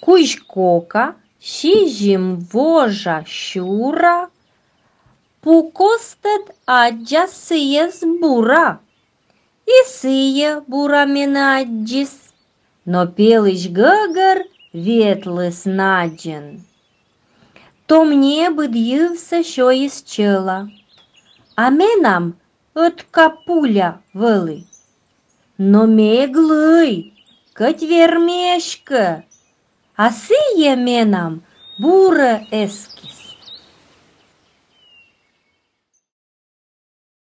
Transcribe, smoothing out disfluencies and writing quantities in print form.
Cușcoca și jimvoja șura, pucostăt agea să-i zbura. И сые бураменаджис, но пелыш гагар ветлыс наджен. Том небо дився, що із чела, а менам от капуля вели. Но меглый, кать вермешка, а сые менам бура эс